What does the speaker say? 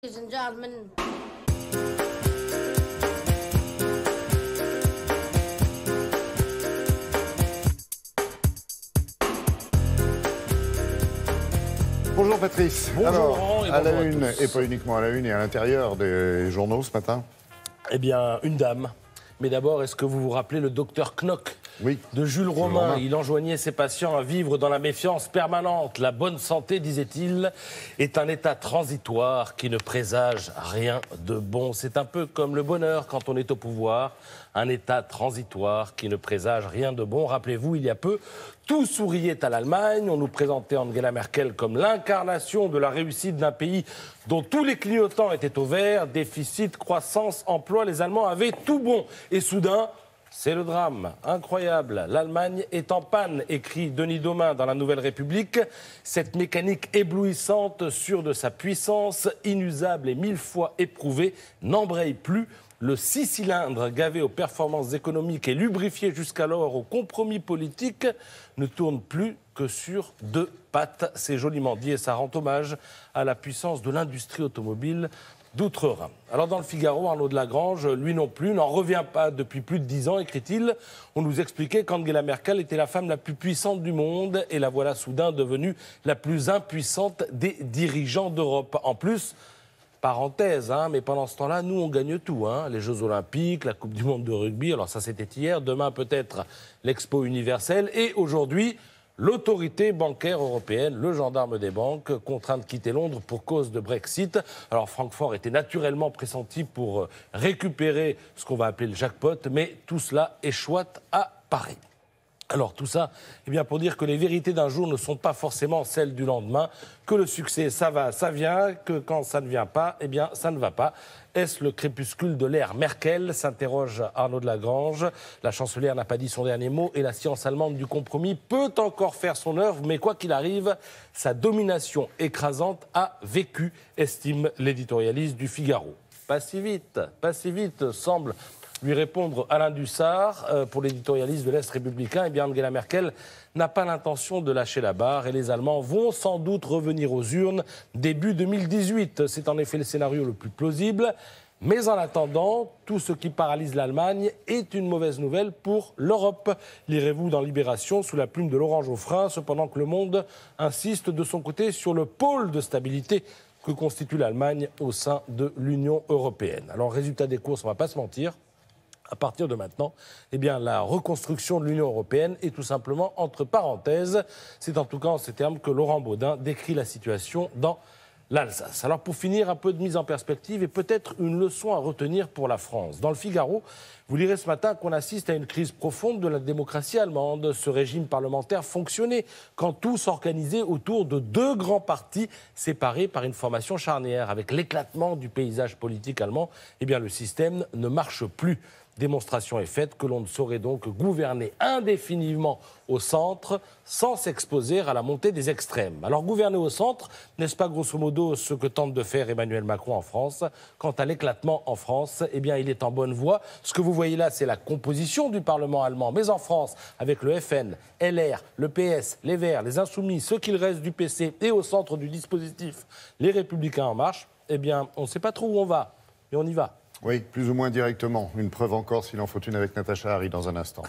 Ladies and gentlemen. Bonjour Patrice. Bonjour Alors, Laurent et à la bonjour à une, tous. et pas uniquement à la une, et à l'intérieur des journaux ce matin. Eh bien, une dame. Mais d'abord, est-ce que vous vous rappelez le docteur Knock Oui. de Jules Romain? Il enjoignait ses patients à vivre dans la méfiance permanente. La bonne santé, disait-il, est un état transitoire qui ne présage rien de bon. C'est un peu comme le bonheur quand on est au pouvoir. Un état transitoire qui ne présage rien de bon. Rappelez-vous, il y a peu, tout souriait à l'Allemagne. On nous présentait Angela Merkel comme l'incarnation de la réussite d'un pays dont tous les clignotants étaient au vert. Déficit, croissance, emploi, les Allemands avaient tout bon. Et soudain, c'est le drame. Incroyable. L'Allemagne est en panne, écrit Denis Domain dans La Nouvelle République. Cette mécanique éblouissante, sûre de sa puissance, inusable et 1000 fois éprouvée, n'embraye plus. Le 6 cylindres, gavé aux performances économiques et lubrifié jusqu'alors aux compromis politiques, ne tourne plus que sur deux pattes. C'est joliment dit et ça rend hommage à la puissance de l'industrie automobile d'outre-Rhin. Alors dans le Figaro, Arnaud de Lagrange, lui non plus, n'en revient pas depuis plus de 10 ans, écrit-il. On nous expliquait qu'Angela Merkel était la femme la plus puissante du monde et la voilà soudain devenue la plus impuissante des dirigeants d'Europe. En plus, parenthèse, mais pendant ce temps-là, nous, on gagne tout. Les Jeux Olympiques, la Coupe du Monde de rugby, alors ça c'était hier, demain peut-être l'Expo universelle, et aujourd'hui, l'autorité bancaire européenne, le gendarme des banques, contraint de quitter Londres pour cause de Brexit. Alors Francfort était naturellement pressenti pour récupérer ce qu'on va appeler le jackpot, mais tout cela échoite à Paris. Alors tout ça, eh bien pour dire que les vérités d'un jour ne sont pas forcément celles du lendemain, que le succès, ça va, ça vient, que quand ça ne vient pas, eh bien ça ne va pas. Est-ce le crépuscule de l'ère Merkel, s'interroge Arnaud de Lagrange. La chancelière n'a pas dit son dernier mot et la science allemande du compromis peut encore faire son œuvre, mais quoi qu'il arrive, sa domination écrasante a vécu, estime l'éditorialiste du Figaro. Pas si vite, semble lui répondre Alain Dussard, pour l'éditorialiste de l'Est républicain. Eh bien, Angela Merkel n'a pas l'intention de lâcher la barre et les Allemands vont sans doute revenir aux urnes début 2018. C'est en effet le scénario le plus plausible. Mais en attendant, tout ce qui paralyse l'Allemagne est une mauvaise nouvelle pour l'Europe. Lirez-vous dans Libération sous la plume de Laurent Geoffrin, cependant que Le Monde insiste de son côté sur le pôle de stabilité que constitue l'Allemagne au sein de l'Union européenne. Alors, résultat des courses, on ne va pas se mentir. À partir de maintenant, eh bien, la reconstruction de l'Union européenne est tout simplement entre parenthèses. C'est en tout cas en ces termes que Laurent Baudin décrit la situation dans l'Alsace. Alors pour finir, un peu de mise en perspective et peut-être une leçon à retenir pour la France. Dans le Figaro, vous lirez ce matin qu'on assiste à une crise profonde de la démocratie allemande. Ce régime parlementaire fonctionnait quand tout s'organisait autour de deux grands partis séparés par une formation charnière. Avec l'éclatement du paysage politique allemand, eh bien, le système ne marche plus. Démonstration est faite que l'on ne saurait donc gouverner indéfiniment au centre sans s'exposer à la montée des extrêmes. Alors gouverner au centre, n'est-ce pas grosso modo ce que tente de faire Emmanuel Macron en France? Quant à l'éclatement en France, eh bien il est en bonne voie. Ce que vous voyez là, c'est la composition du Parlement allemand. Mais en France, avec le FN, LR, le PS, les Verts, les Insoumis, ce qu'il reste du PC et au centre du dispositif, les Républicains en marche, eh bien on ne sait pas trop où on va, mais on y va. Oui, plus ou moins directement. Une preuve encore, s'il en faut une, avec Natacha Harry dans un instant.